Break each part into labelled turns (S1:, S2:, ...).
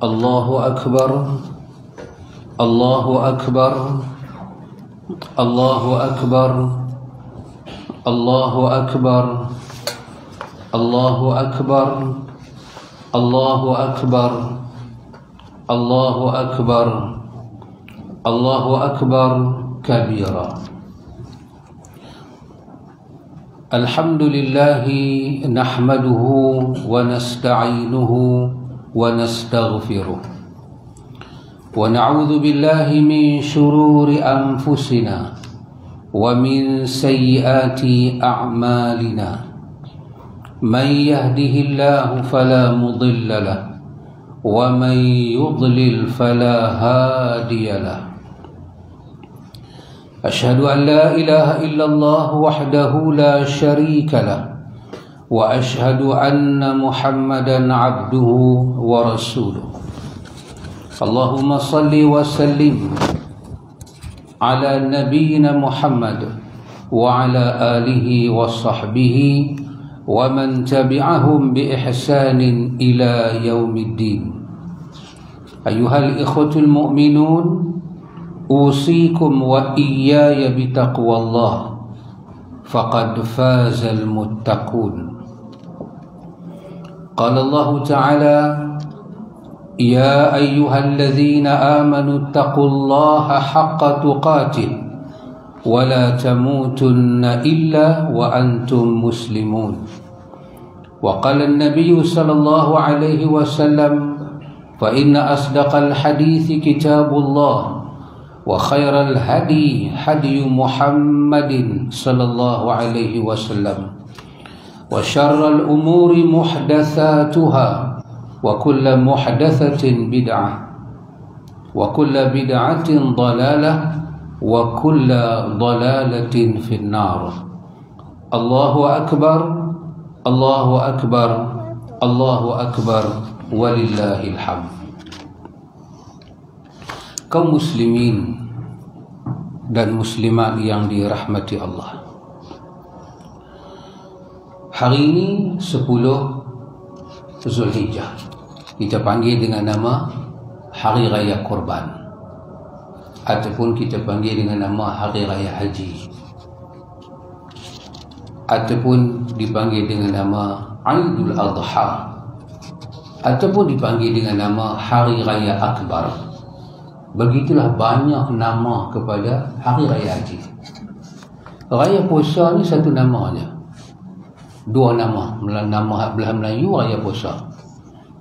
S1: Allahu Akbar, Allahu Akbar, Allahu Akbar, Allahu Akbar, Allahu Akbar, Allahu Akbar, Allahu Akbar, Allahu Akbar kabira. Alhamdulillahi nahmaduhu wa nasta'inuhu ونستغفره ونعوذ بالله من شرور أنفسنا ومن سيئات أعمالنا من يهده الله فلا مضل له ومن يضلل فلا هادي له أشهد أن لا إله إلا الله وحده لا شريك له وأشهد أن محمدا عبده ورسوله اللهم صل وسلم على نبينا محمد وعلى آله وصحبه ومن تبعهم بإحسان إلى يوم الدين. أيها الإخوة المؤمنون، أوصيكم وإياي بتقوى الله فقد فاز المتقون. قال الله تعالى: يا أيها الذين آمنوا اتقوا الله حق تقاته ولا تموتن إلا وأنتم مسلمون. وقال النبي صلى الله عليه وسلم: فإن أصدق الحديث كتاب الله وخير الهدي هدي محمد صلى الله عليه وسلم وشر الأمور محدثاتها وكل محدثة بدعة وكل بدعة ضلالة وكل ضلالة في النار. الله أكبر، الله أكبر، الله أكبر ولله الحمد. Kaum muslimin dan muslimat yang dirahmati Allah, hari ini 10 Zulhijjah, kita panggil dengan nama Hari Raya Korban, ataupun kita panggil dengan nama Hari Raya Haji, ataupun dipanggil dengan nama Aidul Adha, ataupun dipanggil dengan nama Hari Raya Akbar. Begitulah banyak nama kepada Hari Raya Haji. Raya Puasa ni satu nama je, dua nama. Nama hak belah Melayu Raya Puasa,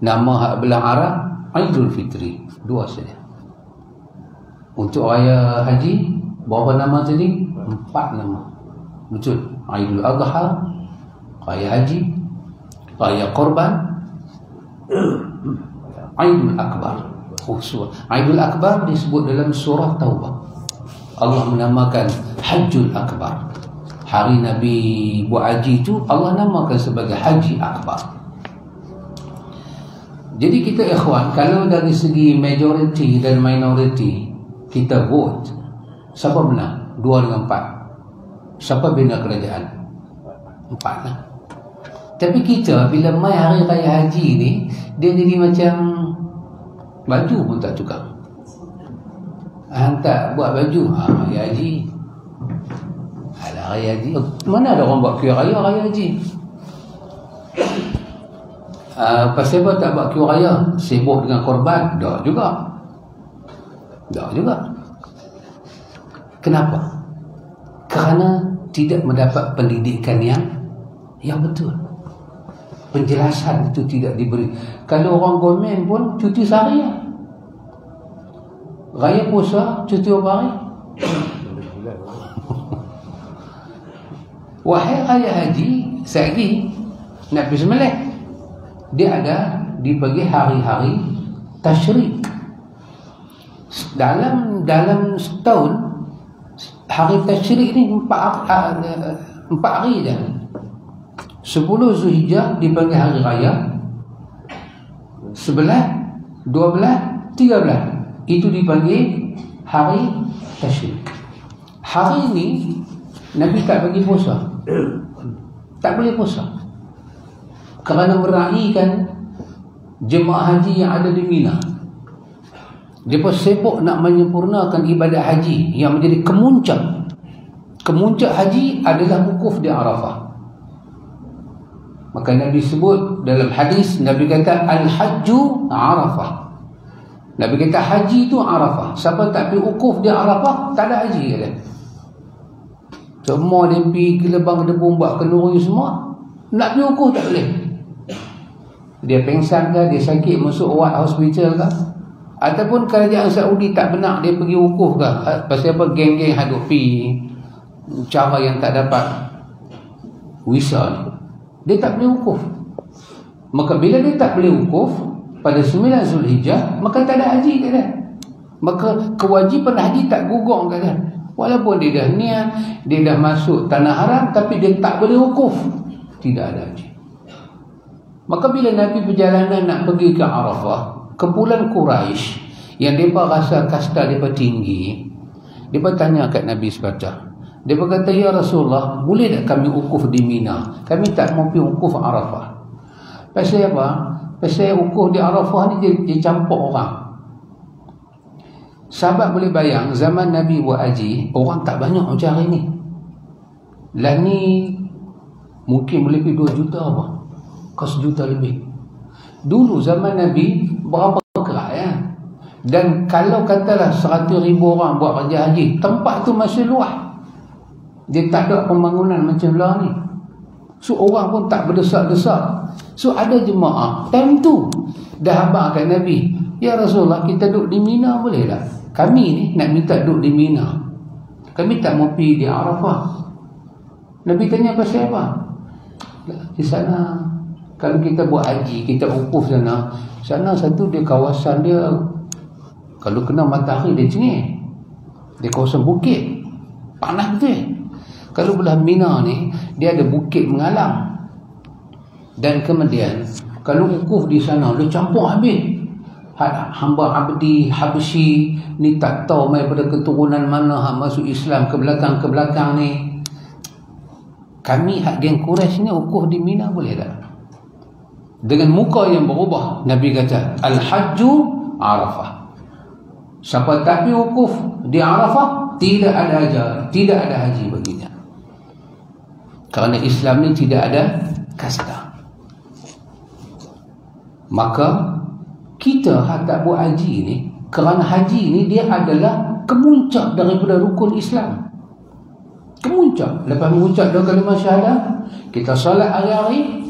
S1: nama hak belah Arab Aidul Fitri, dua saja. Untuk Raya Haji berapa nama tadi? 4 nama. Betul. Aidul Adha, Raya Haji, Raya Korban, Aidul Akbar. Aidul Akbar disebut dalam surah Taubah. Allah menamakan Hajjul Akbar. Hari Nabi buat haji itu Allah namakan sebagai Haji Akbar. Jadi kita ikhwan, kalau dari segi majority dan minority kita vote, siapa menang? 2 dengan 4. Siapa bina kerajaan? 4 lah. Tapi kita bila mai Hari Raya Haji ni, dia jadi macam baju pun tak tukar. Hantar buat baju, Raya Haji. Alah, Raya Haji, mana ada orang buat kuih raya Raya Haji? Pasal apa tak buat kuih raya? Sibuk dengan korban? Tak juga. Tak juga. Kenapa? Kerana tidak mendapat pendidikan yang betul. Penjelasan itu tidak diberi. Kalau orang komen pun cuti sehari ya. Raya Puasa cuti berapa hari? Wahai Raya Haji, lagi nak pergi sembelih, dia ada dibagi hari-hari tasyrik. Dalam setahun hari tasyrik ni 4 hari je. 10 Zulhijjah dipanggil Hari Raya, 11, 12, 13 itu dipanggil Hari Tasyrik. Hari ini Nabi tak bagi puasa. tak boleh puasa. Kerana meraihkan jemaah haji yang ada di Mina. Mereka sibuk nak menyempurnakan ibadat haji yang menjadi kemuncak. Kemuncak haji adalah wukuf di Arafah. Maka Nabi sebut dalam hadis, Nabi kata Al-Hajju Arafah. Nabi kata haji itu Arafah. Siapa tak pergi wukuf di Arafah, tak ada haji kata. Semua dia pergi ke lebang debu, buat kenduri semua, nak pergi wukuf tak boleh. Dia pengsan ke, dia sakit masuk ward hospital ke, ataupun kerajaan Saudi tak benak dia pergi wukuf ke, pasal apa, geng-geng haduk pi cara yang tak dapat visa ni, dia tak boleh wukuf. Maka bila dia tak boleh wukuf pada 9 Zulhijjah, maka tak ada haji kata. Maka kewajipan haji tak gugur kata. Walaupun dia dah niat, dia dah masuk tanah haram, tapi dia tak boleh wukuf, tidak ada haji. Maka bila Nabi perjalanan nak pergi ke Arafah, kumpulan Quraisy yang mereka rasa kasta mereka tinggi, mereka tanya kat Nabi sepatah. Dia berkata, ya Rasulullah, boleh tak kami wukuf di Mina? Kami tak mau pergi wukuf Arafah. Pasal apa? Pasal wukuf di Arafah ni dia campur orang. Sahabat boleh bayang, zaman Nabi buat haji, orang tak banyak macam hari ni. Lah ni mungkin boleh pergi 2 juta apa? Kos juta lebih. Dulu zaman Nabi berapa kerak ya? Dan kalau katalah 100,000 orang buat kerja haji, tempat tu masih luas. Dia tak ada pembangunan macam lah ni. So orang pun tak berdesak-desak. So ada jemaah time tu dah habaq kat Nabi, ya Rasulullah, kita duduk di Mina boleh tak? Kami ni nak minta duduk di Mina, kami tak mau pergi di Arafah. Nabi tanya pasal apa? Di sana kalau kita buat haji, kita wukuf sana satu dia kawasan dia, kalau kena matahari dia cengih, dia kawasan bukit, panas betul. Kalau belah Mina ni, dia ada bukit mengalang. Dan kemudian kalau wukuf di sana, dia campur habis. Hamba Abdi Habsyi ni tak tahu mai pada keturunan mana hak masuk Islam ke belakang ni. Kami hak geng Quraisy ni wukuf di Mina boleh tak? Dengan muka yang berubah, Nabi kata Al-Hajju Arafah. Siapa tak pergi wukuf di Arafah, tidak ada haji baginya. Kerana Islam ni tidak ada kasta. Maka kita tak buat haji ni, kerana haji ni dia adalah kemuncak daripada rukun Islam. Kemuncak. Lepas mengucap 2 kalimah syahadah, kita solat hari-hari,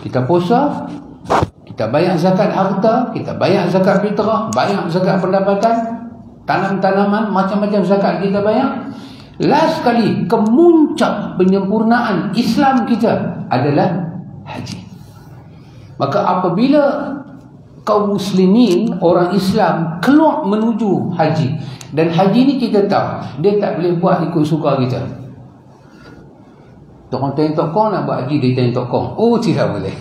S1: kita puasa, kita bayar zakat harta, kita bayar zakat fitrah, bayar zakat pendapatan, tanam-tanaman, macam-macam zakat kita bayar. Last sekali, kemuncak penyempurnaan Islam kita adalah haji. Maka apabila kaum muslimin, orang Islam keluar menuju haji, dan haji ni kita tahu dia tak boleh buat ikut suka kita. Orang tanya tokong nak buat haji, dia tanya tokong, oh tidak boleh.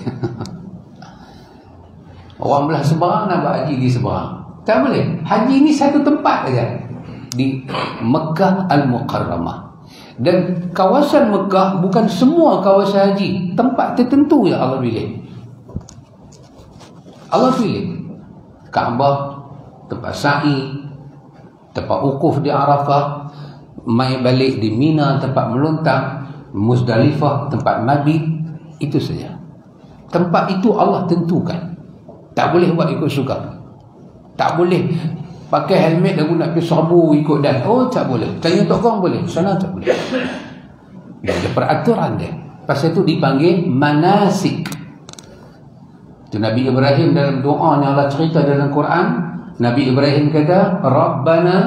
S1: Orang belah seberang nak buat haji di seberang, tak boleh. Haji ni satu tempat saja, di Mekah Al-Mukarramah. Dan kawasan Mekah bukan semua kawasan haji, tempat tertentu yang Allah pilih. Allah pilih Kaabah, tempat sa'i, tempat wukuf di Arafah, mai balik di Mina, tempat melontang, Muzdalifah, tempat mabit. Itu saja. Tempat itu Allah tentukan. Tak boleh buat ikut suka. Tak boleh pakai helmet lagu nak pergi serbu ikut dan, oh tak boleh. Tanya tokong boleh, sana tak boleh. Dia ada peraturan dia. Pasal itu dipanggil manasik. Itu Nabi Ibrahim dalam doa yang Allah cerita dalam Quran, Nabi Ibrahim kata, Rabbana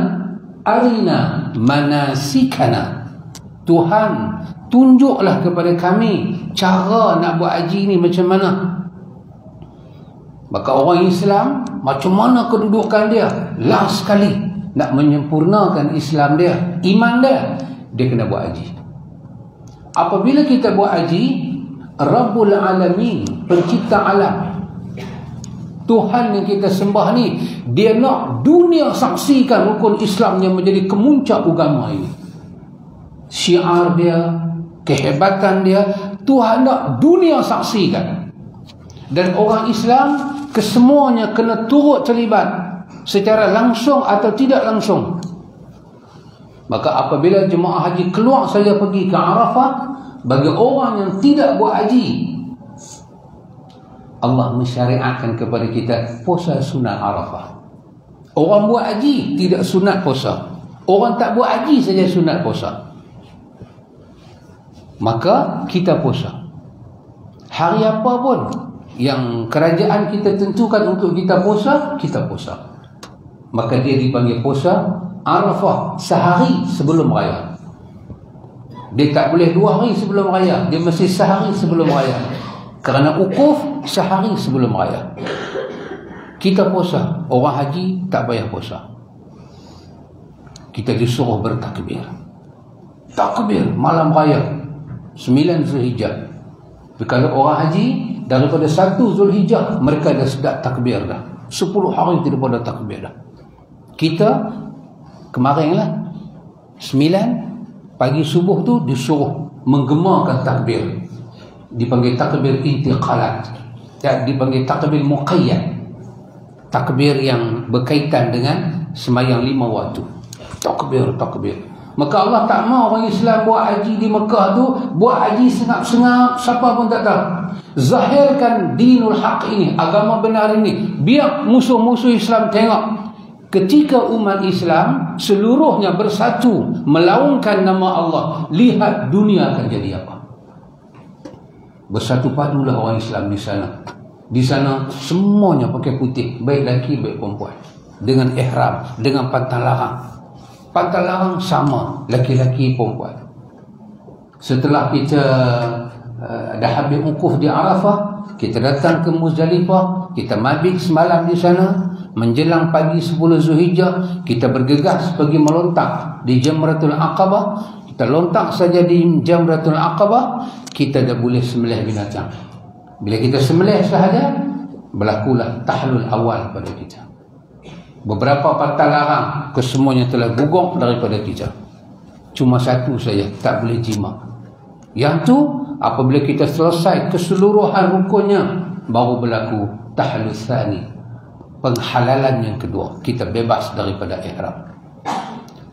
S1: arina manasikana. Tuhan, tunjuklah kepada kami cara nak buat haji ni macam mana. Maka orang Islam, macam mana kedudukan dia? Last sekali nak menyempurnakan Islam dia, iman dia, dia kena buat haji. Apabila kita buat haji, Rabbul Alamin, pencipta alam, Tuhan yang kita sembah ni, dia nak dunia saksikan rukun Islam yang menjadi kemuncak agama ini. Syiar dia, kehebatan dia, Tuhan nak dunia saksikan. Dan orang Islam kesemuanya kena turut terlibat secara langsung atau tidak langsung. Maka apabila jemaah haji keluar saja pergi ke Arafah, bagi orang yang tidak buat haji, Allah mensyariatkan kepada kita puasa sunat Arafah. Orang buat haji tidak sunat puasa, orang tak buat haji saja sunat puasa. Maka kita puasa hari apa pun yang kerajaan kita tentukan untuk kita puasa, kita puasa. Maka dia dipanggil puasa Arafah sehari sebelum raya. Dia tak boleh 2 hari sebelum raya, dia mesti sehari sebelum raya. Kerana ukuf sehari sebelum raya. Kita puasa, orang haji tak payah puasa. Kita disuruh bertakbir. Takbir malam raya 9 Zulhijjah. Tapi kalau orang haji daripada 1 Zulhijjah mereka dah sedap takbir dah. 10 hari daripada takbir dah. Kita kemarin lah 9 pagi subuh tu disuruh menggemarkan takbir. Dipanggil takbir intiqalat. Dipanggil takbir muqayyad. Takbir yang berkaitan dengan sembahyang 5 waktu. Takbir. Maka Allah tak mahu orang Islam buat haji di Mekah tu, buat haji sengap-sengap, siapa pun tak tahu. Zahirkan dinul haq ini, agama benar ini. Biar musuh-musuh Islam tengok. Ketika umat Islam seluruhnya bersatu melaungkan nama Allah, lihat dunia akan jadi apa. Bersatu padulah orang Islam di sana. Di sana semuanya pakai putih, baik lelaki baik perempuan, dengan ihram, dengan pantal larang. Pantal larang sama lelaki-lelaki perempuan. Setelah kita dah habis wukuf di Arafah, kita datang ke Muzdalifah, kita mabit semalam di sana. Menjelang pagi 10 Zulhijjah, kita bergegas pergi melontak di Jamratul Aqabah. Kita lontak saja di Jamratul Aqabah, kita dah boleh sembelih binatang. Bila kita sembelih sahaja, berlakulah tahlul awal pada kita. Beberapa pantal larang kesemuanya telah gugur daripada kita. Cuma satu saja tak boleh jima. Yang tu apabila kita selesai keseluruhan rukunnya, baru berlaku tahlul tsani, penghalalan yang kedua. Kita bebas daripada ihram.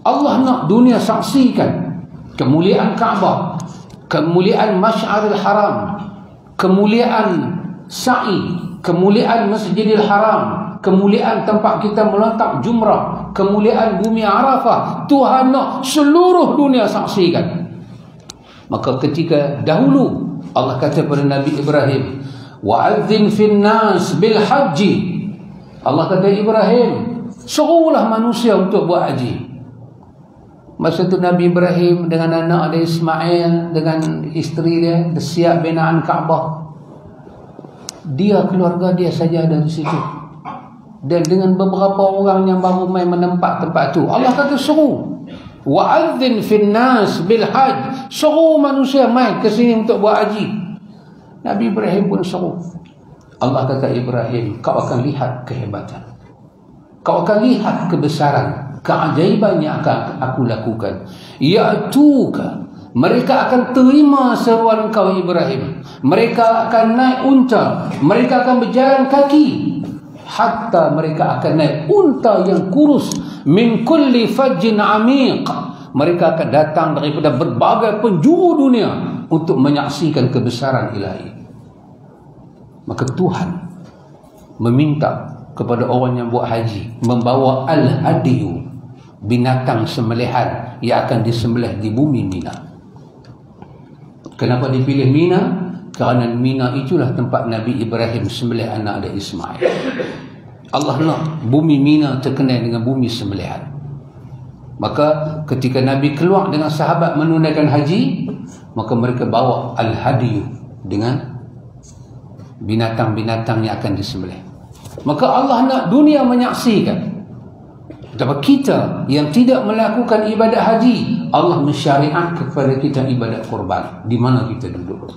S1: Allah nak dunia saksikan kemuliaan Kaabah, kemuliaan Masy'aril Haram, kemuliaan sa'i, kemuliaan Masjidil Haram, kemuliaan tempat kita melontak jumrah, kemuliaan bumi Arafah. Tuhan nak seluruh dunia saksikan. Maka ketika dahulu Allah kata pada Nabi Ibrahim, wa'adzin fin nas bil haji. Allah kata Ibrahim, serulah manusia untuk buat haji. Masa tu Nabi Ibrahim dengan anak dia Ismail, dengan isteri dia siap binaan Kaabah. Dia, keluarga dia saja ada di situ. Dan dengan beberapa orang yang baru main menempat tempat tu, Allah kata seru. Wa'adzin fin nas bil hajj. Seru manusia main ke sini untuk buat haji. Nabi Ibrahim pun seru. Allah kata Ibrahim, kau akan lihat kehebatan, kau akan lihat kebesaran, keajaiban yang akan aku lakukan. Ya'tuka, mereka akan terima seruan kau Ibrahim. Mereka akan naik unta, mereka akan berjalan kaki, hatta mereka akan naik unta yang kurus. Min kulli fajjin amiq, mereka akan datang daripada berbagai penjuru dunia untuk menyaksikan kebesaran ilahi. Maka Tuhan meminta kepada orang yang buat haji membawa al-hadiyu, binatang sembelihan yang akan disembelih di bumi Mina. Kenapa dipilih Mina? Kerana Mina itulah tempat Nabi Ibrahim sembelih anak dia Ismail. Allah nak bumi Mina terkenal dengan bumi sembelihan. Maka ketika Nabi keluar dengan sahabat menunaikan haji, maka mereka bawa al-hadiyu dengan binatang-binatang yang akan disembelih. Maka Allah nak dunia menyaksikan betapa kita yang tidak melakukan ibadat haji, Allah mensyariat kepada kita ibadat kurban di mana kita duduk,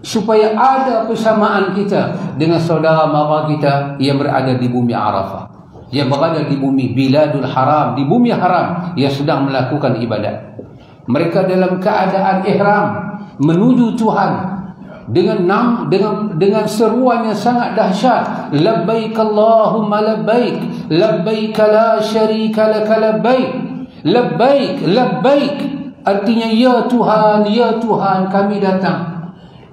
S1: supaya ada persamaan kita dengan saudara mara kita yang berada di bumi Arafah, yang berada di bumi Biladul Haram, di bumi haram, yang sedang melakukan ibadat. Mereka dalam keadaan ihram, menuju Tuhan dengan seruan yang sangat dahsyat, labbaik Allahumma labbaik, labbaik la syarika laka labbaik, labbaik, labbaik, artinya ya Tuhan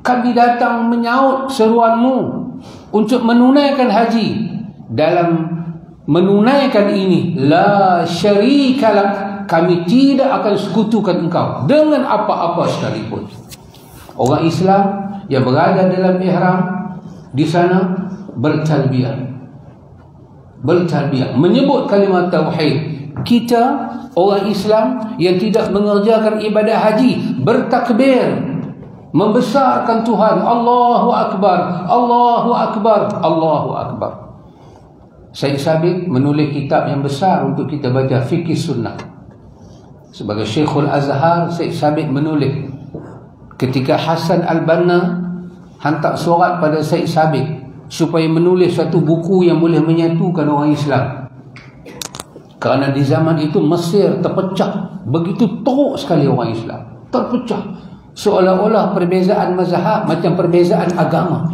S1: kami datang menyaut seruanmu untuk menunaikan haji. Dalam menunaikan ini, la syarika lak, kami tidak akan sekutukan engkau dengan apa-apa sekalipun. Orang Islam yang berada dalam ihram di sana bertalbiyah, menyebut kalimat tauhid. Kita orang Islam yang tidak mengerjakan ibadah haji bertakbir, membesarkan Tuhan. Allahu Akbar, Allahu Akbar, Allahu Akbar. Syekh Sabiq menulis kitab yang besar untuk kita baca, Fiqh Sunnah. Sebagai Syekhul Azhar, Syekh Sabiq menulis ketika Hasan Al-Banna hantar surat pada Syekh Sabiq supaya menulis satu buku yang boleh menyatukan orang Islam. Kerana di zaman itu Mesir terpecah, begitu teruk sekali orang Islam, terpecah, seolah-olah perbezaan mazhab macam perbezaan agama.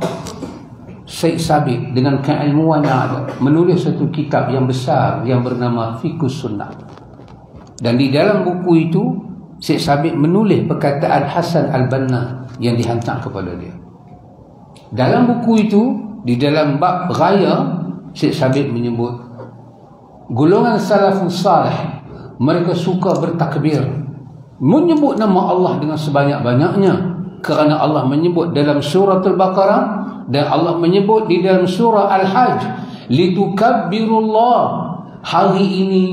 S1: Syekh Sabiq dengan keilmuan yang ada menulis satu kitab yang besar yang bernama Fiqh Sunnah. Dan di dalam buku itu Syekh Sabiq menulis perkataan Hasan Al-Banna yang dihantar kepada dia. Dalam buku itu, di dalam bab raya, Syekh Sabiq menyebut golongan salafus salih, mereka suka bertakbir, menyebut nama Allah dengan sebanyak-banyaknya, kerana Allah menyebut dalam surah Al-Baqarah dan Allah menyebut di dalam surah Al-Hajj, litukabbirullah, hari ini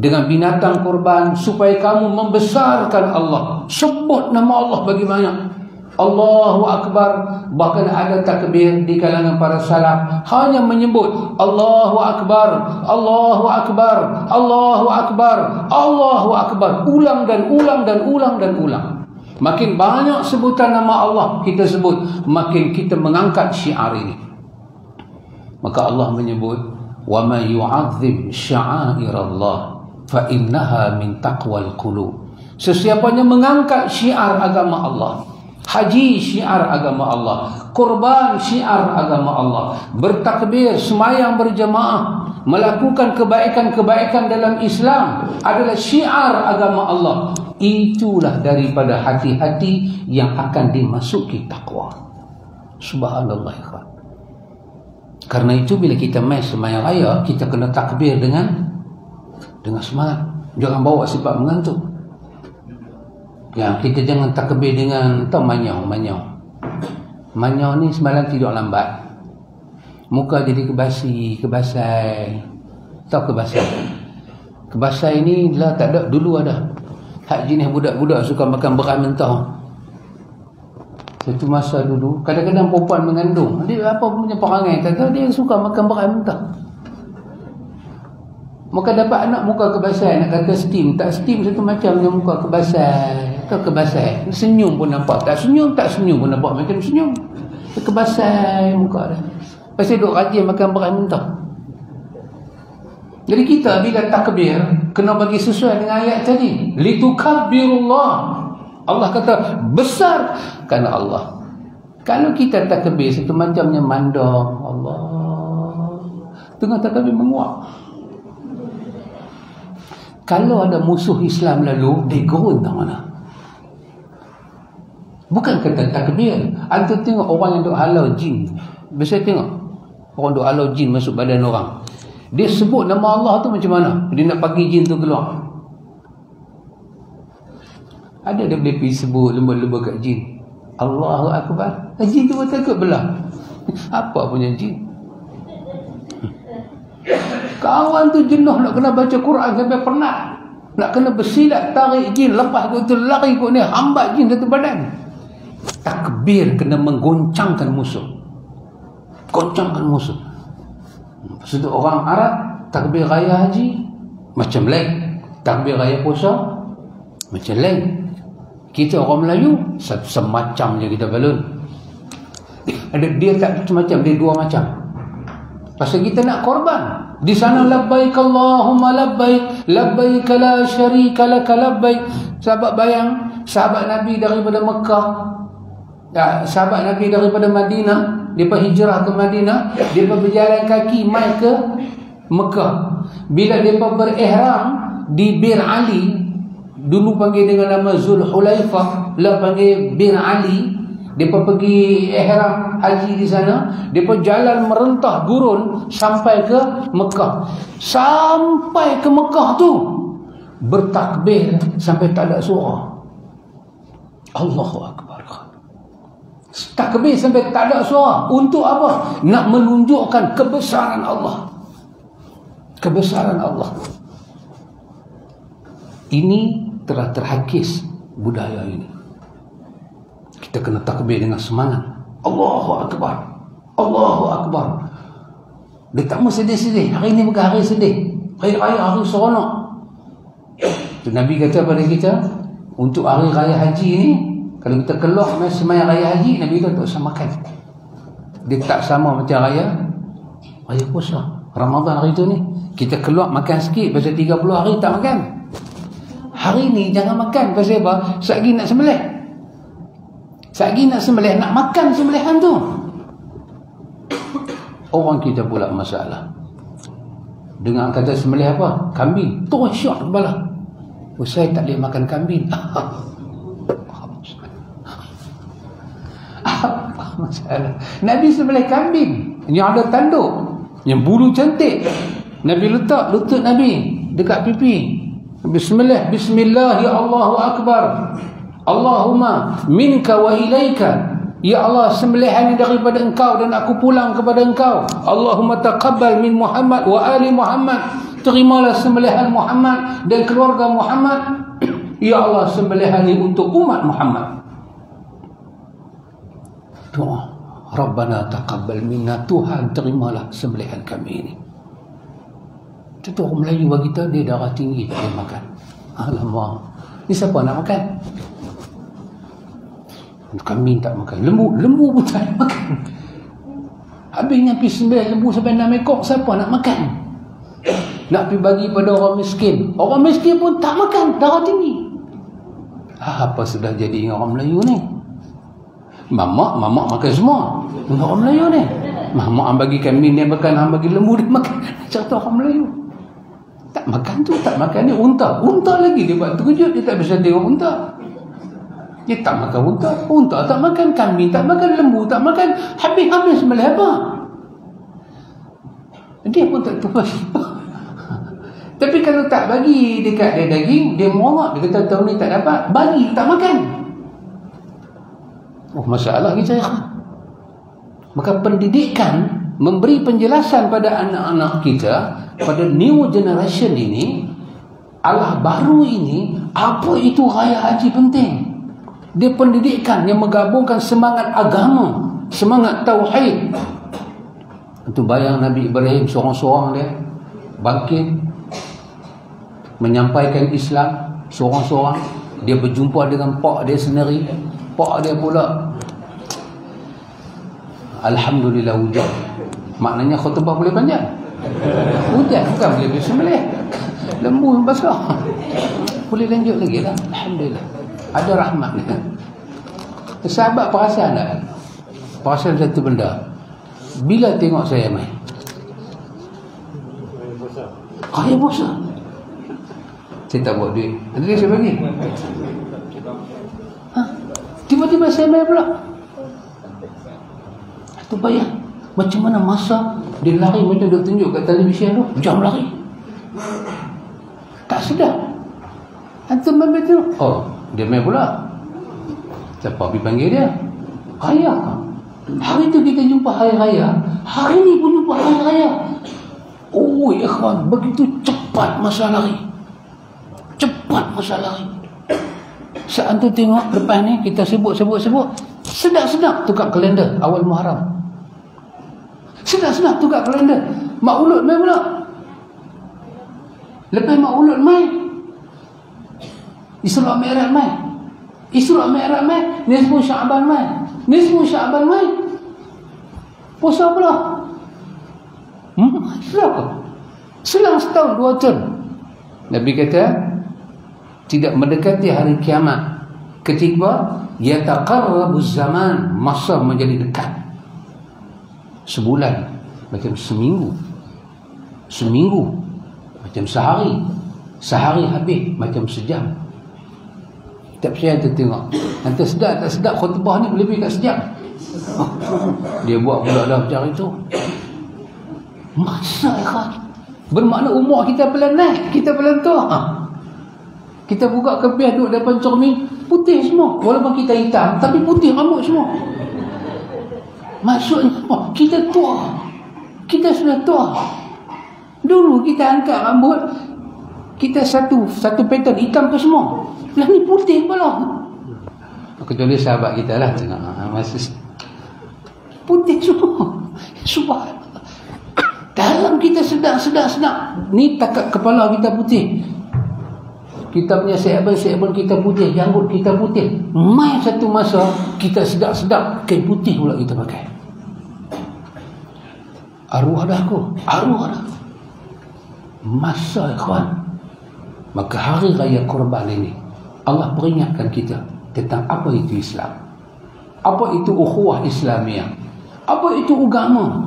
S1: dengan binatang kurban supaya kamu membesarkan Allah. Sebut nama Allah bagi banyak. Allahu Akbar. Bahkan ada takbir di kalangan para salaf hanya menyebut Allahu Akbar, Allahu Akbar, Allahu Akbar, Allahu Akbar, ulang dan ulang dan ulang dan ulang. Makin banyak sebutan nama Allah kita sebut, makin kita mengangkat syiar ini. Maka Allah menyebut, wa man yu'azzim sya'airallah fa innaha min taqwal qulub. Sesiapanya mengangkat syiar agama Allah, haji syiar agama Allah, kurban syiar agama Allah, bertakbir, semayang berjamaah, melakukan kebaikan-kebaikan dalam Islam adalah syiar agama Allah. Itulah daripada hati-hati yang akan dimasuki takwa. Subhanallah ikhwan. Karena itu bila kita main semayang raya, kita kena takbir dengan semangat. Jangan bawa sifat mengantuk. Yang kita jangan takbir dengan manyau. Manyau ni semalam tidur lambat, muka jadi kebasai. Tahu kebasai ni lah tak ada, dulu ada. Hak jenis budak-budak suka makan beras mentah. Satu masa dulu, kadang-kadang perempuan mengandung, dia apa punya perangai, kata dia suka makan beras mentah. Maka dapat anak muka kebasai, nak kata steam, tak steam satu macam dengan muka kebasai. Atau kebasai, senyum pun nampak, tak senyum pun nampak macam senyum. Kebasai muka dia. Pasal duk rajin makan beras mentah. Jadi kita bila takbir kena bagi sesuai dengan ayat tadi, litukabbirullah. Allah kata besar kerana Allah. Kalau kita takbir satu macamnya mandang Allah, tengah takbir menguap. Kalau ada musuh Islam lalu, dia gerun tak mana. Bukan kata takbir. Antu tengok orang yang duk halau jin. Biasa tengok orang duk halau jin masuk badan orang. Dia sebut nama Allah tu macam mana? Dia nak bagi jin tu keluar. Ada dia boleh pergi sebut lemba-lemba kat jin. Allahu Akbar. Jin tu pun takut belah. Apa punya jin? Kawan tu jenuh nak kena baca Quran sampai penat. Nak kena bersilat tarik jin, lepas tu lari kot ni, hambat jin satu badan. Takbir kena menggoncangkan musuh. Goncangkan musuh. Maksud orang Arab takbir raya haji macam lain, takbir raya puasa macam lain. Kita orang Melayu semacam je kita balun. Dia tak macam, dia dua macam. Pasal kita nak korban. Di sana labbaik Allahumma labbaik, labbaik la syarika laka labbaik. Sahabat bayang, sahabat Nabi daripada Mekah sahabat Nabi daripada Madinah, mereka hijrah ke Madinah, mereka berjalan kaki mai ke Mekah. Bila mereka berihram di Bir Ali, dulu panggil dengan nama Zulhulaifah, lah panggil Bir Ali, mereka pergi ihram haji di sana, mereka jalan merentah gurun sampai ke Mekah. Sampai ke Mekah tu bertakbir sampai tak ada suara. Allahu Akbar. Takbir sampai tak ada suara. Untuk apa? Nak menunjukkan kebesaran Allah. Kebesaran Allah. Ini telah terhakis budaya ini. Kita kena takbir dengan semangat. Allahu Akbar. Allahu Akbar. Dia tak mau sedih-sedih. Hari ini bukan hari sedih. Hari raya, hari seronok. Nabi kata pada kita, untuk hari raya haji ini, kalau kita keluar semaya raya haji, Nabi kata tak usah makan. Dia tak sama macam raya puasa Ramadan hari tu ni. Kita keluar makan sikit, pasal 30 hari tak makan. Hari ni jangan makan. Pasal apa? Satgi nak sembelih. Satgi nak sembelih, nak makan sembelihan tu. Orang kita pula masalah. Dengar kata sembelih apa? Kambing. Terus syok kepala. Saya tak boleh makan kambing. Apa masalah? Nabi sembelih kambing yang ada tanduk, yang bulu cantik. Nabi letak lutut Nabi dekat pipi. Bismillah, bismillah, ya Allahu Akbar. Allahumma minka wa ilaika. Ya Allah, sembelihan ini daripada engkau dan aku pulang kepada engkau. Allahumma taqabbal min Muhammad wa ali Muhammad. Terimalah sembelihan Muhammad dan keluarga Muhammad. Ya Allah, sembelihan ini untuk umat Muhammad. Doa, Rabbana taqabbal minna, Tuhan terimalah sembelihan kami ini. Itu orang Melayu bagi kita, dia darah tinggi tak boleh makan. Alamak, ni siapa nak makan? Kambing tak makan, lembu pun tak nak makan. Habisnya pergi sembelih lembu sampai 6 ekor, siapa nak makan? Nak pergi bagi pada orang miskin, orang miskin pun tak makan, darah tinggi. Apa sudah jadi orang Melayu ni? Mamak makan semua. Orang Melayu ni, mamak yang bagi kambing dia makan, yang bagi lembu dia makan. Contoh orang Melayu. Tak makan tu, tak makan ni unta lagi dia buat terkejut. Dia tak bisa tengok unta. Dia tak makan unta tak makan, kambing tak makan, lembu tak makan. Habis sembelih apa? Dia pun tak tahu. Tapi kalau tak bagi dekat dia daging, dia merongak. Dia kata tahun ni tak dapat, bagi tak makan. Masalah kita ya. Maka pendidikan, memberi penjelasan pada anak-anak kita, pada new generation ini, Allah baru ini, apa itu raya haji penting. Dia pendidikan yang menggabungkan semangat agama, semangat tauhid. Itu bayang Nabi Ibrahim seorang-seorang dia bangkit menyampaikan Islam seorang-seorang. Dia berjumpa dengan pak dia sendiri. Pak dia pula, alhamdulillah hujan. Maknanya khutbah boleh panjang. Hujan bukan boleh bersembelih. Lembu basah. Boleh lanjut lagi lah. Alhamdulillah. Ada rahmat. Sahabat perasan tak? Perasan satu benda. Bila tengok saya main kaya bosan, saya tak buat duit. Nanti saya bagi. Tiba-tiba saya main pula. Tu bayang macam mana masa dia lari macam dia tunjuk kat televisyen tu, jam lari. Tak sedar. Antum main tu. Oh, dia main pula. Siapa pergi panggil dia? Raya. Hari tu kita jumpa hari raya. Hari ni pun jumpa hari raya. Oh, ikhwan, begitu cepat masa lari. Cepat masa lari. Saat tu tengok lepas ni kita sebut-sebut, sedap-sedap tukar kalender awal Muharram. Sedap-sedap tukar kalender. Maulud mai pula. Lepas maulud mai, Isra Mi'raj mai. Isra Mi'raj mai, Nisfu Sya'ban mai. Nisfu Sya'ban mai. Puasa pula. Selang setahun 2 tahun. Nabi kata tidak mendekati hari kiamat ketika Yataqarrabu zaman, masa menjadi dekat. Sebulan macam seminggu, seminggu macam sehari, sehari habis macam sejam. Tak percaya tu tengok. Nanti sedap tak sedap khutbah ni lebih kat sejam. Dia buat pula dah macam itu. Masa ikhwan, bermakna umur kita pelan naik, kita pelan tua. Kita buka kebias duduk depan cermin, putih semua. Walaupun kita hitam, tapi putih rambut semua. Maksudnya apa? Kita tua. Kita sudah tua. Dulu kita angkat rambut, kita satu pattern hitam ke semua. Lah ni putih pula. Aku tulis sahabat kita lah, tengok masih putih semua. Subhanallah. Dalam kita sedang. Ni takat kepala kita putih. Kita punya segmen kita putih, janggut kita putih. Mai satu masa kita sedap kain putih pula kita pakai. Arwah dah aku. Masa ikhwan. Maka hari raya Kurban ini Allah peringatkan kita tentang apa itu Islam. Apa itu ukhuwah Islamiah? Apa itu agama?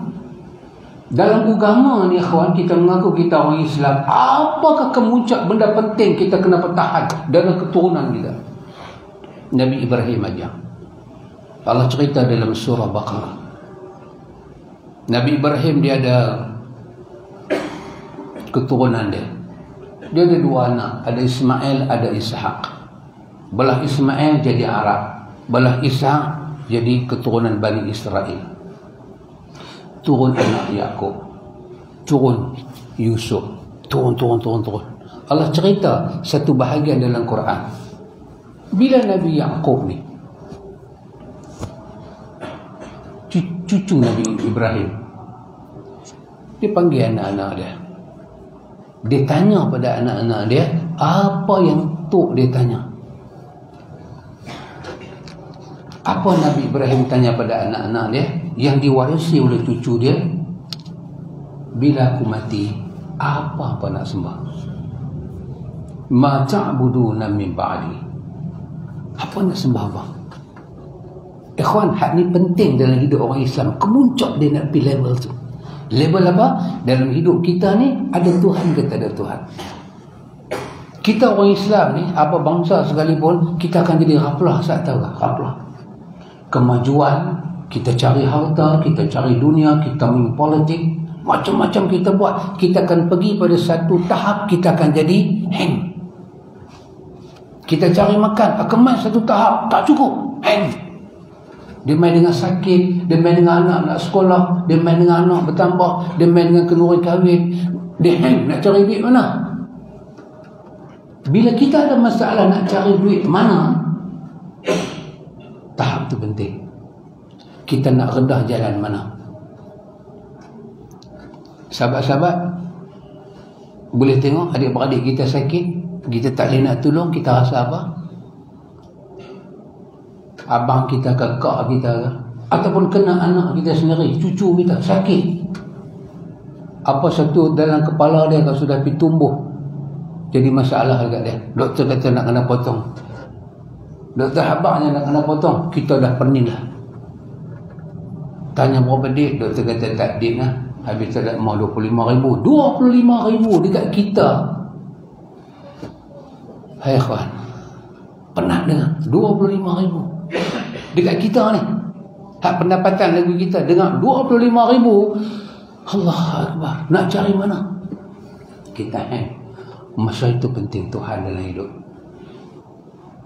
S1: Dalam agama ni ikhwan, kita mengaku kita orang Islam. Apakah kemuncak benda penting kita kena pertahan dalam keturunan kita? Nabi Ibrahim aja. Allah cerita dalam surah Baqarah. Nabi Ibrahim dia ada keturunan dia. Dia ada dua anak, ada Ismail, ada Ishak. Belah Ismail jadi Arab, belah Ishak jadi keturunan Bani Israel. Turun anak Yaqub, turun Yusuf, turun. Allah cerita satu bahagian dalam Quran. Bila Nabi Yaqub ni, cucu Nabi Ibrahim, dia panggil anak-anak dia. Dia tanya pada anak-anak dia, apa yang tok dia tanya? Apa Nabi Ibrahim tanya pada anak-anak dia yang diwarisi oleh cucu dia? Bila aku mati, apa nak sembah? Ma ta'buduna min ba'di. Apa nak sembah bang? Ikhwan, hak ni penting dalam hidup orang Islam. Kemuncak dia nak pergi level tu. Level apa? Dalam hidup kita ni ada Tuhan ke tak ada Tuhan? Kita orang Islam ni, apa bangsa sekalipun, kita akan jadi ghaflah, tak tahu tak? Ghaflah. Kemajuan, kita cari harta, kita cari dunia, kita main politik, macam-macam kita buat. Kita akan pergi pada satu tahap, kita akan jadi hang. Kita cari makan, akan main satu tahap, tak cukup, hang. Dia main dengan sakit, dia main dengan anak nak sekolah, dia main dengan anak bertambah, dia main dengan kenduri kahwin, dia hang, nak cari duit mana? Bila kita ada masalah nak cari duit mana, tahap tu penting. Kita nak redah jalan mana? Sahabat-sahabat boleh tengok adik-beradik kita sakit, kita tak boleh nak tolong, kita rasa apa? Abang kita, kakak kita, ataupun kena anak kita sendiri, cucu kita sakit, apa satu dalam kepala dia kalau sudah pergi tumbuh jadi masalah dekat dia. Doktor kata nak kena potong, doktor habaknya nak kena potong, kita dah pening lah. Tanya berapa duit, doktor kata tak duit lah, habis tak mau 25,000. 25,000 dekat kita. Hai kawan, penat dengar 25,000 dekat kita ni. Hak pendapatan lagu kita dengar 25,000. Allah Akbar, nak cari mana? Kita masa itu penting Tuhan dalam hidup,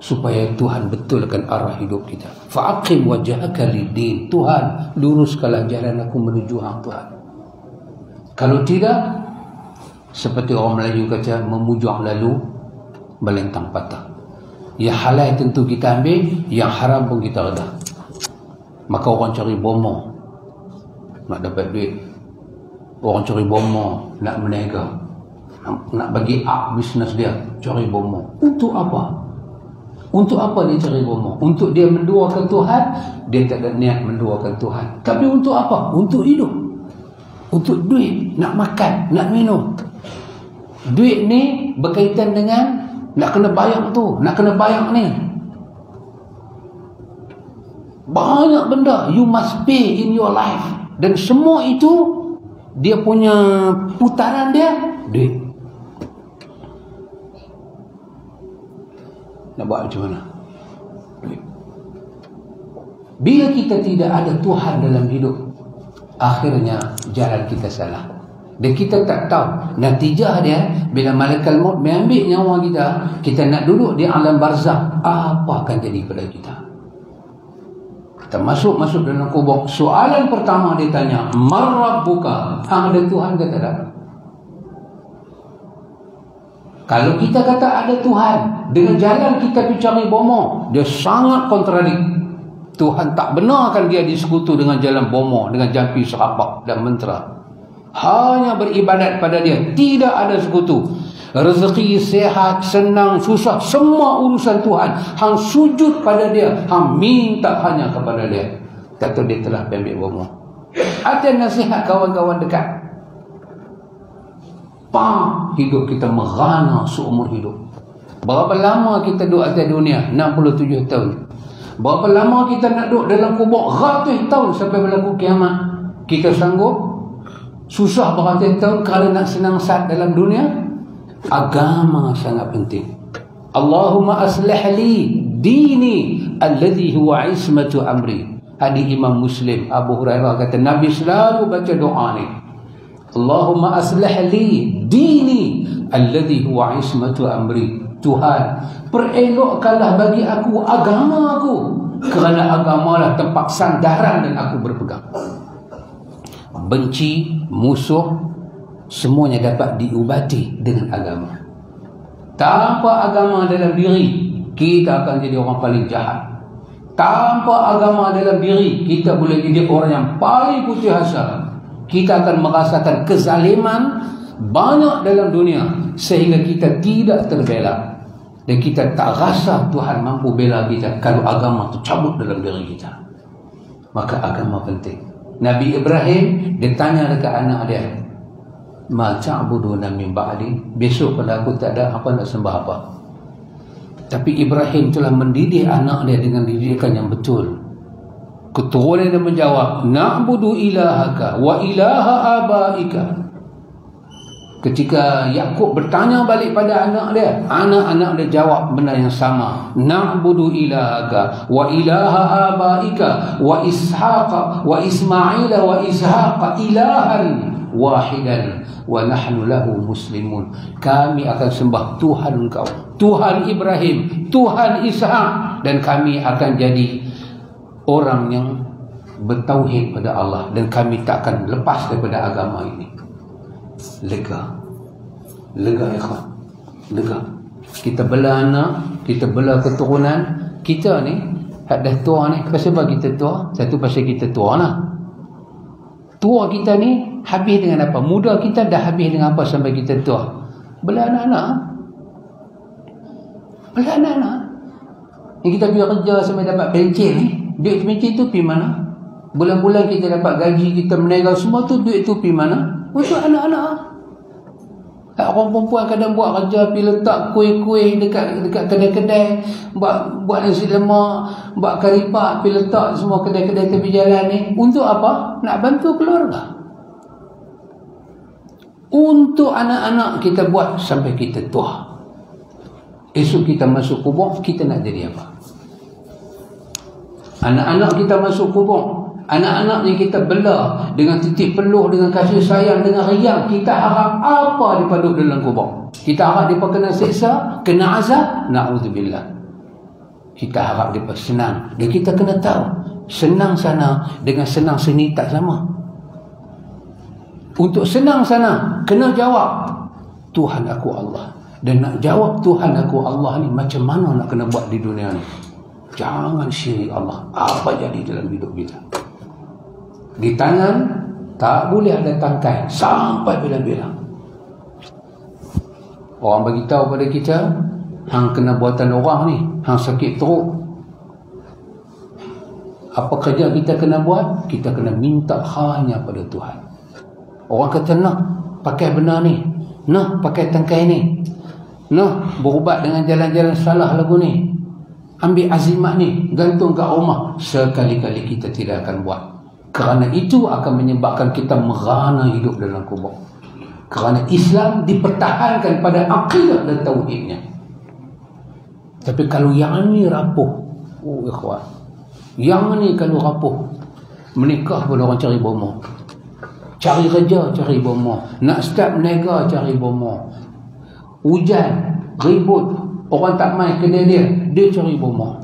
S1: supaya Tuhan betulkan arah hidup kita. Fa'aqim wajhaka lid-din. Tuhan, luruskanlah jalan aku menuju hang Tuhan. Kalau tidak, seperti orang Melayu kata, memujang lalu melentang patah. Yang halal tentu kita ambil, yang haram pun kita redah. Maka orang cari bomo nak dapat duit, orang cari bomo nak meniaga, nak bagi up bisnes dia, cari bomo. Untuk apa? Untuk apa dia cari bomo? Untuk dia menduakan Tuhan? Dia tak ada niat menduakan Tuhan. Tapi untuk apa? Untuk hidup, untuk duit, nak makan, nak minum. Duit ni berkaitan dengan nak kena bayar tu, nak kena bayar ni. Banyak benda you must pay in your life. Dan semua itu dia punya putaran dia duit. Nak buat macam mana? Duit. Bila kita tidak ada Tuhan dalam hidup, akhirnya jalan kita salah. Dan kita tak tahu natijah dia bila malaikat maut mengambil nyawa kita, kita nak duduk di alam barzakh, apa akan jadi pada kita? Kita masuk dalam kubur. Soalan pertama dia tanya, "Man rabbuka?" Ada Tuhan ke tak ada? Kalau kita kata ada Tuhan, dengan jalan kita pergi cari bomo, dia sangat kontradik. Tuhan tak benarkan dia disekutu dengan jalan bomo, dengan jampi serapak dan mentera. Hanya beribadat pada dia, tidak ada sekutu. Rezeki, sehat, senang, susah, semua urusan Tuhan. Hang sujud pada dia, hang minta hanya kepada dia. Kata dia telah ambil bomo. Ada nasihat kawan-kawan dekat. Hidup kita merana seumur hidup. Berapa lama kita duduk atas dunia? 67 tahun. Berapa lama kita nak duduk dalam kubur? Ratus tahun sampai berlaku kiamat. Kita sanggup susah beratus tahun kerana nak senang sat dalam dunia? Agama sangat penting. Allahumma aslih li dini alladhi huwa ismatu amri. Hadis Imam Muslim. Abu Hurairah kata Nabi selalu baca doa ni. Allahumma aslih li dini alladhi huwa ismatu amri. Tuhan, perelokkanlah bagi aku agama aku, kerana agamalah tempat sandaran dan aku berpegang. Benci, musuh, semuanya dapat diubati dengan agama. Tanpa agama dalam diri, kita akan jadi orang paling jahat. Tanpa agama dalam diri, kita boleh jadi orang yang paling putih asa. Kita akan merasakan kezaliman banyak dalam dunia, sehingga kita tidak terbela. Dan kita tak rasa Tuhan mampu bela kita kalau agama itu cabut dalam diri kita. Maka agama penting. Nabi Ibrahim, dia tanya dekat anak dia, "Ma ta'buduna min ba'di?" Besok pada aku tak ada, apa nak sembah apa? Tapi Ibrahim telah mendidik anak dia dengan didikan yang betul. Keturunan dia menjawab, "Na'budu ilahaka wa ilaha abaika." Ketika Yakub bertanya balik pada anak dia, anak-anak dia jawab benda yang sama. Na'budu ilahaka wa ilaha abaika wa ishaqa wa ismaila wa ishaqa ilahan wahidan wa nahnu lahu muslimun. Kami akan sembah Tuhan engkau, Tuhan Ibrahim, Tuhan Ishak, dan kami akan jadi orang yang bertauhid pada Allah, dan kami tak akan lepas daripada agama ini. Lega ikhwan, lega. Kita bela anak, kita bela keturunan kita ni. Dah tua ni, pasal apa kita tua? Satu pasal kita tua lah. Tua kita ni habis dengan apa? Muda kita dah habis dengan apa sampai kita tua? Bela anak-anak. Bela anak-anak. Yang kita pergi kerja sampai dapat pencen ni, duit pencen tu pergi mana? Bulan-bulan kita dapat gaji, kita meniaga, semua tu duit tu pergi mana? Untuk anak-anak. Orang perempuan kadang buat kerja, pergi letak kuih-kuih dekat kedai-kedai, buat nasi lemak, buat karipak, pergi letak semua kedai-kedai tepi jalan ni. Untuk apa? Nak bantu keluarga. Untuk anak-anak kita buat sampai kita tua. Esok kita masuk kubur, kita nak jadi apa? Anak-anak kita masuk kubur, anak-anak yang kita bela dengan titik peluh, dengan kasih sayang, dengan riang, kita harap apa daripada dalam kubur? Kita harap mereka kena seksa, kena azab? Na'udzubillah. Kita harap mereka senang. Dan kita kena tahu, senang sana dengan senang sini tak sama. Untuk senang sana, kena jawab, Tuhan aku Allah. Dan nak jawab Tuhan aku Allah ni, macam mana nak kena buat di dunia ni? Jangan syirik Allah. Apa jadi dalam hidup kita? Di tangan tak boleh ada tangkai sampai bila-bila. Orang bagi tahu pada kita, hang kena buatan orang ni, hang sakit teruk. Apa kerja kita kena buat? Kita kena minta hanya pada Tuhan. Orang kata nak pakai benda ni, nak pakai tangkai ni, nak berubat dengan jalan-jalan salah lagu ni. ambil azimat ni, gantung kat rumah, sekali-kali kita tidak akan buat. Kerana itu akan menyebabkan kita merana hidup dalam kubur. Kerana Islam dipertahankan pada akidah dan tauhidnya. Tapi kalau yang ni rapuh, ikhwan, yang ni kalau rapuh, menikah pun orang cari bomoh, cari kerja cari bomoh, nak start berniaga cari bomoh, hujan, ribut, orang tak main kedai dia cari bomoh.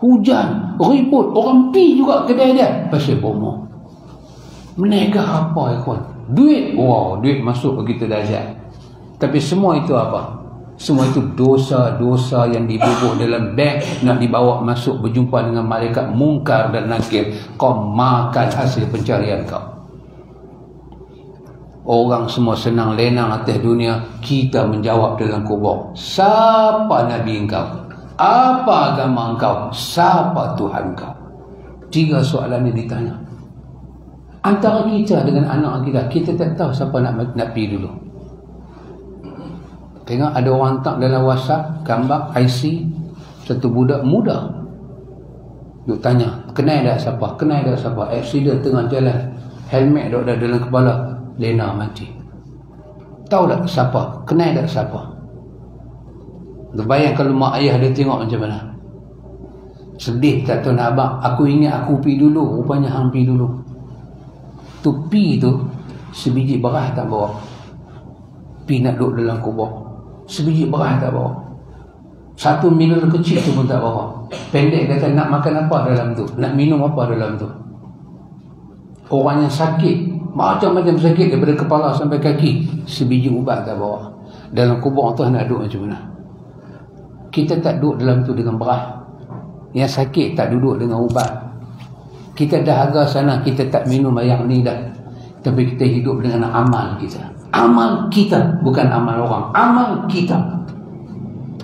S1: Hujan, ribut, orang pi juga kedai dia pasal bomoh. Berniaga apa ikhwan? Duit, duit masuk begitu dahsyat. Tapi semua itu apa? Semua itu dosa-dosa yang dibubuk dalam beg, nak dibawa masuk berjumpa dengan malaikat mungkar dan nakir. Kau makan hasil pencarian kau. Orang semua senang lenang atas dunia, kita menjawab dalam kubur. Siapa Nabi engkau? Apa agama engkau? Siapa Tuhan engkau? 3 soalan ini ditanya. Antara kita dengan anak kita tak tahu siapa nak pergi dulu. Tengok ada orang hantar dalam WhatsApp gambar IC satu budak muda. Duk tanya, kenal tak siapa? Kenal tak siapa? Accident tengah jalan, helmet duk ada dalam kepala, lena mati. Tahu tak siapa? Kenal tak siapa? Terbayang kalau mak ayah dia tengok macam mana? Sedih tak tahu nak abang. Aku ingat aku pergi dulu, rupanya hang pergi dulu. Tu pi tu sebiji beras tak bawa. Pi nak duduk dalam kubur, sebiji beras tak bawa. 1 milir kecil tu pun tak bawa. Pendek kata nak makan apa dalam tu, nak minum apa dalam tu. Orang yang sakit, macam-macam sakit daripada kepala sampai kaki, sebiji ubat tak bawa. Dalam kubur tu nak duduk macam mana? Kita tak duduk dalam tu dengan beras. Yang sakit tak duduk dengan ubat. Kita dahaga sana, kita tak minum air ni dah. Tapi kita hidup dengan amal kita. Amal kita, bukan amal orang. Amal kita.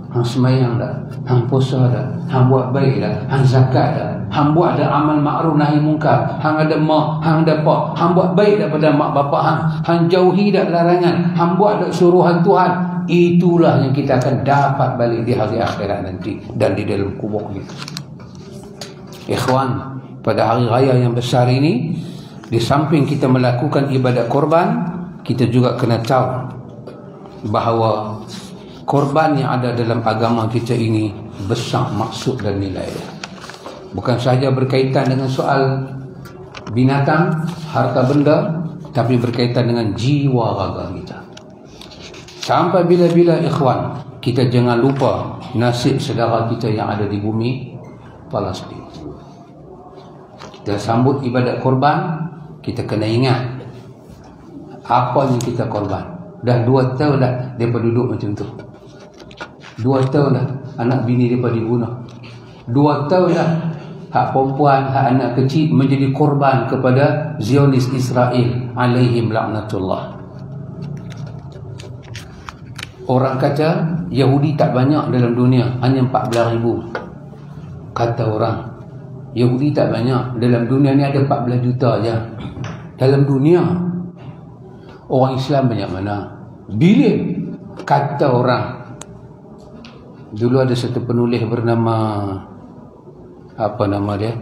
S1: Hang semayang dah, hang puasa dah, hang buat baik dah, hang zakat dah, hang buat dah amal ma'ruf nahi munkar, hang ada mak, hang ada pak, hang buat baik daripada mak bapak hang jauhi dah larangan, hang buat dah suruhan Tuhan. Itulah yang kita akan dapat balik di hari akhirat nanti dan di dalam kubur kita. Ikhwan, pada hari raya yang besar ini, di samping kita melakukan ibadat korban, kita juga kena tahu bahawa korban yang ada dalam agama kita ini besar maksud dan nilai. Bukan sahaja berkaitan dengan soal binatang, harta benda, tapi berkaitan dengan jiwa raga kita. Sampai bila-bila ikhwan, kita jangan lupa nasib saudara kita yang ada di bumi Palestin. Kita sambut ibadat korban, kita kena ingat apa yang kita korban. Dah 2 tahun dah mereka duduk macam tu. 2 tahun dah anak bini mereka dibunuh. 2 tahun dah hak perempuan, hak anak kecil menjadi korban kepada Zionis Israel alaihim laknatullah. Orang kata Yahudi tak banyak dalam dunia, hanya 14,000. Kata orang Yahudi tak banyak dalam dunia ni, ada 14 juta je dalam dunia. Orang Islam banyak mana? Bilion. Kata orang. Dulu ada satu penulis bernama, apa nama dia?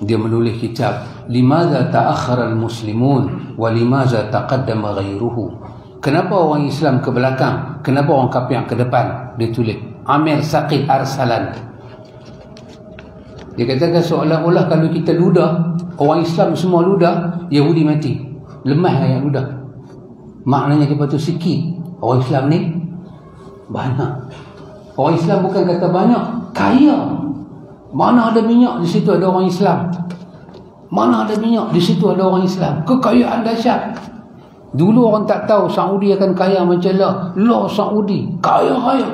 S1: Dia menulis kitab Limaza ta'akhkhara al-muslimun wa limaza taqaddama ghairuhu. Kenapa orang Islam ke belakang, kenapa orang kafir ke depan? Dia tulis Amir Saqib Arsalan. Dia katakan seolah-olah kalau kita ludah, orang Islam semua ludah, Yahudi mati. Lemah yang ludah. Maknanya kita tu sikit. Orang Islam ni banyak. Orang Islam bukan kata banyak, kaya. Mana ada minyak, di situ ada orang Islam. Mana ada minyak, di situ ada orang Islam. Kekayaan dahsyat. Dulu orang tak tahu Saudi akan kaya macam lah Saudi kaya-kaya.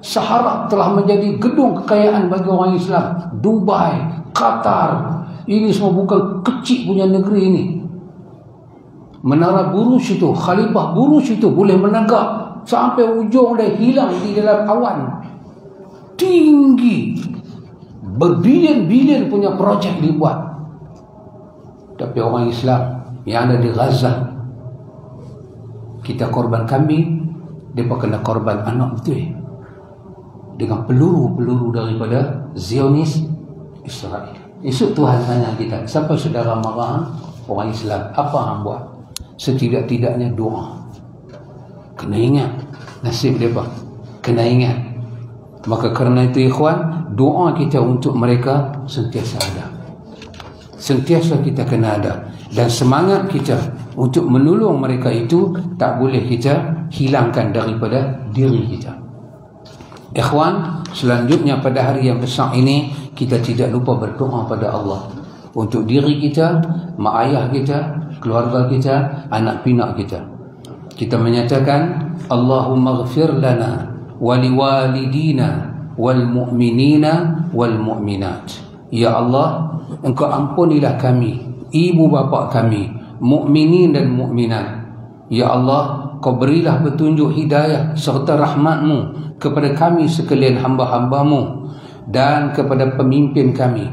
S1: Sahara telah menjadi gedung kekayaan bagi orang Islam. Dubai, Qatar, ini semua bukan kecil punya negeri ini. Menara Burj itu, Khalifah Burj itu boleh menegak sampai ujung dia hilang di dalam awan. Tinggi. Berbilion-bilion punya projek dibuat. Tapi orang Islam yang ada di Gaza, kita korban kambing, mereka kena korban anak betul. dengan peluru-peluru daripada Zionis Israel. Esok Tuhan tanya kita, siapa saudara marah? Orang Islam. Apa hang buat? Setidak-tidaknya doa. Kena ingat nasib mereka, kena ingat. Maka kerana itu ikhwan, doa kita untuk mereka sentiasa ada, sentiasa kita kena ada. Dan semangat kita untuk menolong mereka itu tak boleh kita hilangkan daripada diri kita. Ikhwan, selanjutnya pada hari yang besar ini, kita tidak lupa berdoa pada Allah untuk diri kita, mak ayah kita, keluarga kita, anak pinak kita. Kita menyatakan, Allahumma ghfir lana waliwalidina wal mu'minina wal mu'minat. Ya Allah, Engkau ampunilah kami, ibu bapa kami, mukminin dan mukminat. Ya Allah, Kau berilah petunjuk hidayah serta rahmat-Mu kepada kami sekalian hamba-hamba-Mu dan kepada pemimpin kami.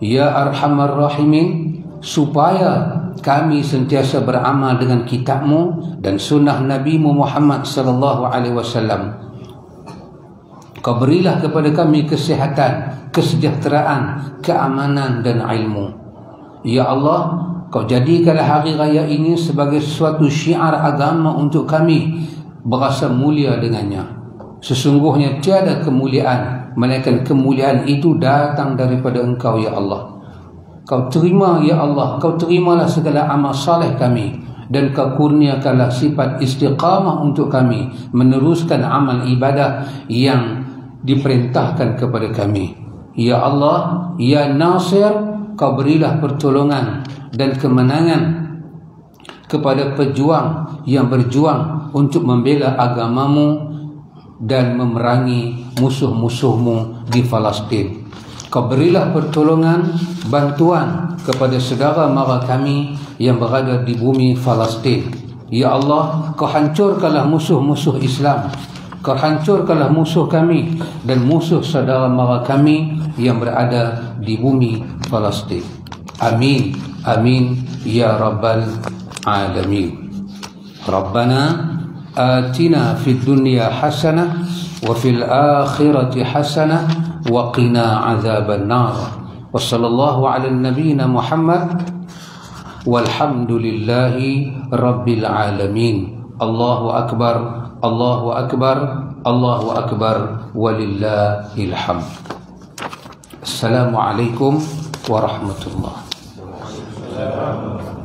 S1: Ya Arhamar Rahimin, supaya kami sentiasa beramal dengan kitab-Mu dan sunnah Nabi-Mu Muhammad sallallahu alaihi wasallam. Kau berilah kepada kami kesihatan, kesejahteraan, keamanan dan ilmu. Ya Allah, Kau jadikanlah hari raya ini sebagai suatu syiar agama untuk kami, berasa mulia dengannya. Sesungguhnya tiada kemuliaan melainkan kemuliaan itu datang daripada Engkau, ya Allah. Kau terima, ya Allah, Kau terimalah segala amal saleh kami, dan Kau kurniakanlah sifat istiqamah untuk kami meneruskan amal ibadah yang diperintahkan kepada kami. Ya Allah, ya Nasir, Kau berilah pertolongan dan kemenangan kepada pejuang yang berjuang untuk membela agamamu dan memerangi musuh-musuhmu di Palestin. Kau berilah pertolongan, bantuan kepada saudara mara kami yang berada di bumi Palestin. Ya Allah, Kau hancurkanlah musuh-musuh Islam. Kau hancurkanlah musuh kami dan musuh saudara mara kami yang berada di bumi Palestin. Amin, amin, ya Rabbal Alamin. Rabbana atina fid dunya hasanah wa fil akhirati hasanah wa qina azaban nar. Wa sallallahu ala nabiyyina Muhammad walhamdulillahi rabbil alamin. Allahu akbar, Allahu akbar, Allahu akbar, walillahil hamd. Assalamualaikum warahmatullahi wabarakatuh.